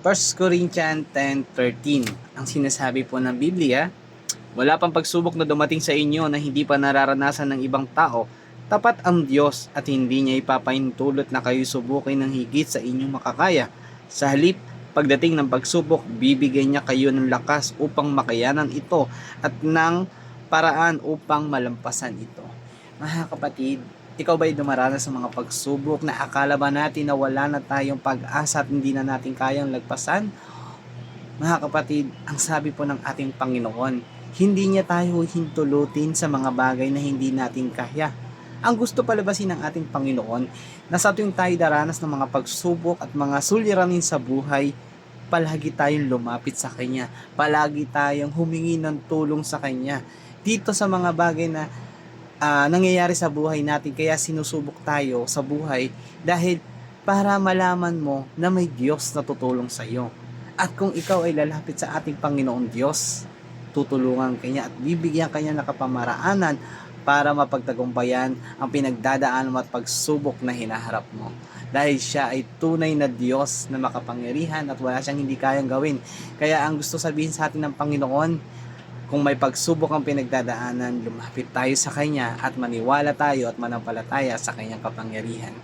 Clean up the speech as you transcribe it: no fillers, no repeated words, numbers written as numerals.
1 Corinthians 10:13. Ang sinasabi po ng Biblia, wala pang pagsubok na dumating sa inyo na hindi pa nararanasan ng ibang tao. Tapat ang Diyos at hindi niya ipapahintulot na kayo subukin ng higit sa inyong makakaya. Sa halip, pagdating ng pagsubok, bibigyan niya kayo ng lakas upang makayanan ito at ng paraan upang malampasan ito. Mga kapatid, ikaw ba'y dumaranas sa mga pagsubok na akala ba natin na wala na tayong pag-asa at hindi na natin kayang lagpasan? Mga kapatid, ang sabi po ng ating Panginoon, hindi niya tayo hintulutin sa mga bagay na hindi natin kaya. Ang gusto palabasin ng ating Panginoon na sa tuwing tayo daranas ng mga pagsubok at mga suliranin sa buhay, palagi tayong lumapit sa Kanya. Palagi tayong humingi ng tulong sa Kanya. Dito sa mga bagay na nangyayari sa buhay natin, kaya sinusubok tayo sa buhay dahil para malaman mo na may Diyos na tutulong sa iyo. At kung ikaw ay lalapit sa ating Panginoon Diyos, tutulungan Kanya at bibigyan Kanya ng kapamaraanan para mapagtagumpayan ang pinagdadaan mo at pagsubok na hinaharap mo. Dahil siya ay tunay na Diyos na makapangyarihan at wala siyang hindi kayang gawin. Kaya ang gusto sabihin sa atin ng Panginoon, kung may pagsubok ang pinagdadaanan, lumapit tayo sa Kanya at maniwala tayo at manampalataya sa Kanyang kapangyarihan.